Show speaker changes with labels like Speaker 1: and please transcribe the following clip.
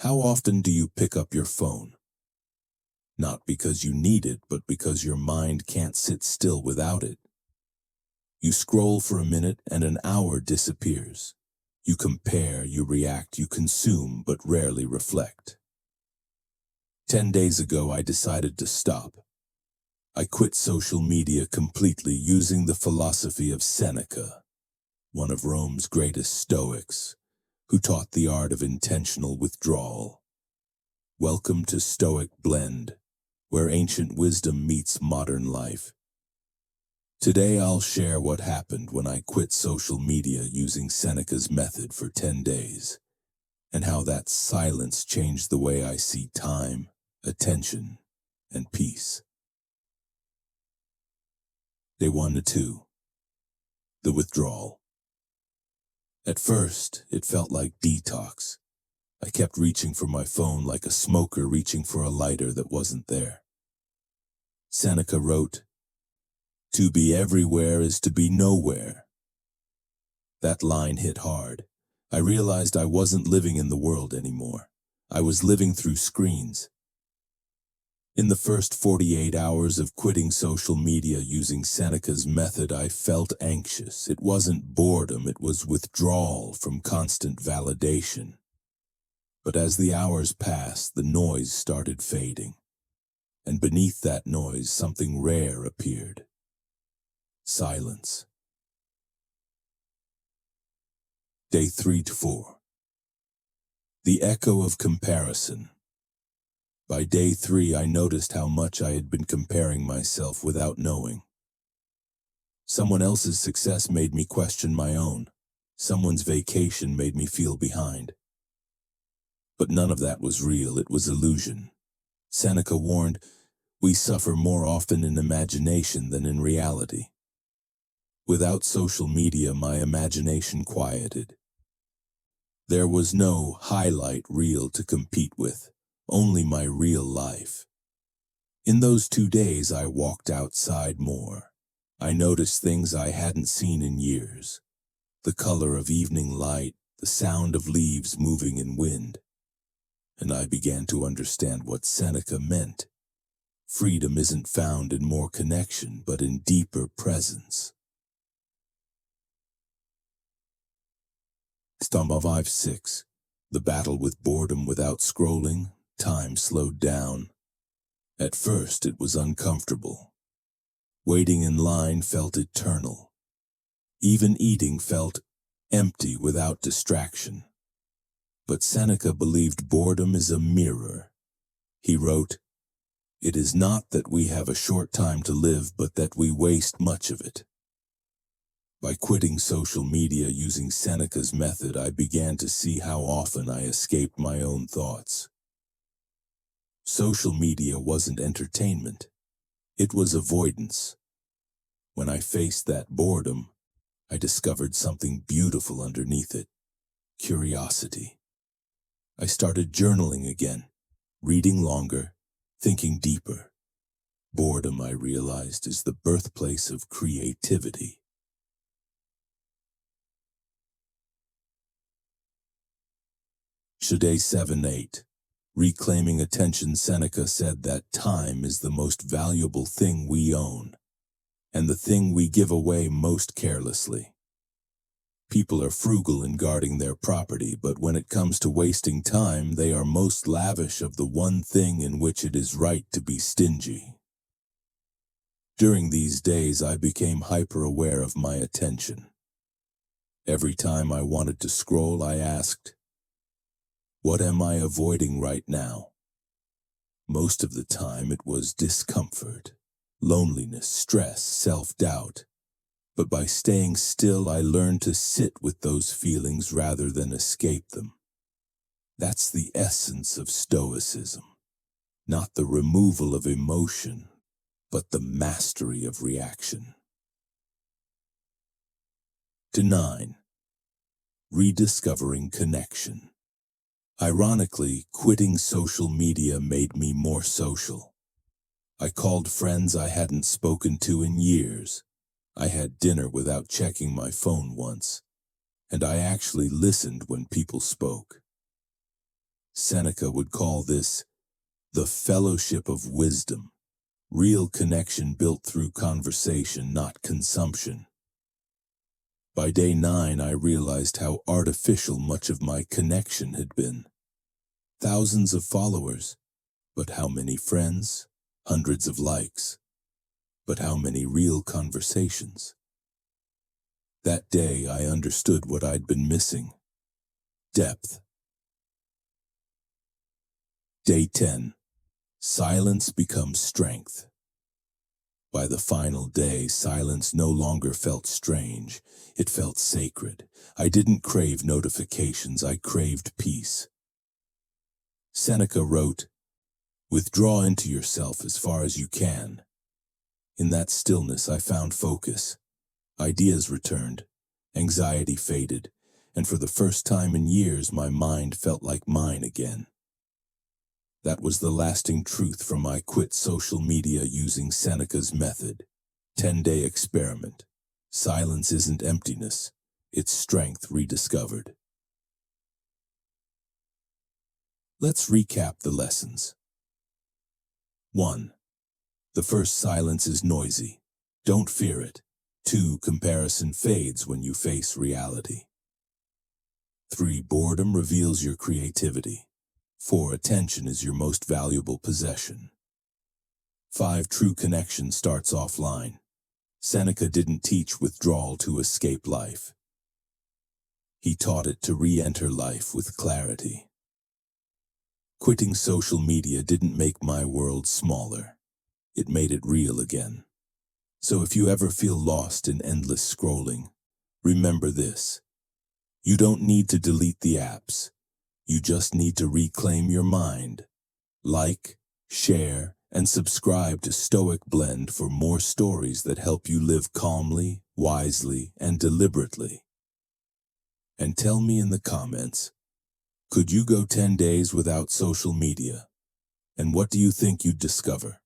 Speaker 1: How often do you pick up your phone? Not because you need it, but because your mind can't sit still without it. You scroll for a minute and an hour disappears. You compare, you react, you consume, but rarely reflect. 10 days ago, I decided to stop. I quit social media completely using the philosophy of Seneca, one of Rome's greatest Stoics, who taught the art of intentional withdrawal. Welcome to Stoic Blend, where ancient wisdom meets modern life. Today I'll share what happened when I quit social media using Seneca's method for 10 days, and how that silence changed the way I see time, attention, and peace. Day 1 to 2. The withdrawal. At first, it felt like detox. I kept reaching for my phone like a smoker reaching for a lighter that wasn't there. Seneca wrote, "To be everywhere is to be nowhere." That line hit hard. I realized I wasn't living in the world anymore. I was living through screens. In the first 48 hours of quitting social media using Seneca's method, I felt anxious. It wasn't boredom, it was withdrawal from constant validation. But as the hours passed, the noise started fading. And beneath that noise, something rare appeared. Silence. Day 3 to 4. The echo of comparison. By day 3, I noticed how much I had been comparing myself without knowing. Someone else's success made me question my own. Someone's vacation made me feel behind. But none of that was real, it was illusion. Seneca warned, we suffer more often in imagination than in reality. Without social media, my imagination quieted. There was no highlight reel to compete with. Only my real life. In those 2 days, I walked outside more. I noticed things I hadn't seen in years. The color of evening light, the sound of leaves moving in wind. And I began to understand what Seneca meant. Freedom isn't found in more connection, but in deeper presence. Stomba 5-6. The battle with boredom without scrolling. Time slowed down. At first, it was uncomfortable. Waiting in line felt eternal. Even eating felt empty without distraction. But Seneca believed boredom is a mirror. He wrote, "It is not that we have a short time to live, but that we waste much of it." By quitting social media using Seneca's method, I began to see how often I escaped my own thoughts. Social media wasn't entertainment. It was avoidance. When I faced that boredom, I discovered something beautiful underneath it. Curiosity. I started journaling again, reading longer, thinking deeper. Boredom, I realized, is the birthplace of creativity. Day 7-8. Reclaiming attention. Seneca said that time is the most valuable thing we own, and the thing we give away most carelessly. People are frugal in guarding their property, but when it comes to wasting time, they are most lavish of the one thing in which it is right to be stingy. During these days, I became hyper-aware of my attention. Every time I wanted to scroll, I asked, what am I avoiding right now? Most of the time it was discomfort, loneliness, stress, self-doubt. But by staying still, I learned to sit with those feelings rather than escape them. That's the essence of Stoicism. Not the removal of emotion, but the mastery of reaction. 9. Rediscovering connection. Ironically, quitting social media made me more social. I called friends I hadn't spoken to in years. I had dinner without checking my phone once, and I actually listened when people spoke. Seneca would call this the fellowship of wisdom, real connection built through conversation, not consumption. By day 9, I realized how artificial much of my connection had been. Thousands of followers, but how many friends? Hundreds of likes, but how many real conversations? That day, I understood what I'd been missing: depth. Day 10. Silence becomes strength. By the final day, silence no longer felt strange. It felt sacred. I didn't crave notifications. I craved peace. Seneca wrote, "Withdraw into yourself as far as you can." In that stillness, I found focus. Ideas returned. Anxiety faded. And for the first time in years, my mind felt like mine again. That was the lasting truth from I quit social media using Seneca's method. 10-day experiment. Silence isn't emptiness. It's strength rediscovered. Let's recap the lessons. 1. The first silence is noisy. Don't fear it. 2. Comparison fades when you face reality. 3. Boredom reveals your creativity. 4. Attention is your most valuable possession. 5. True connection starts offline. Seneca didn't teach withdrawal to escape life. He taught it to re-enter life with clarity. Quitting social media didn't make my world smaller. It made it real again. So if you ever feel lost in endless scrolling, remember this: you don't need to delete the apps. You just need to reclaim your mind. Like, share, and subscribe to Stoic Blend for more stories that help you live calmly, wisely, and deliberately. And tell me in the comments, could you go 10 days without social media? And what do you think you'd discover?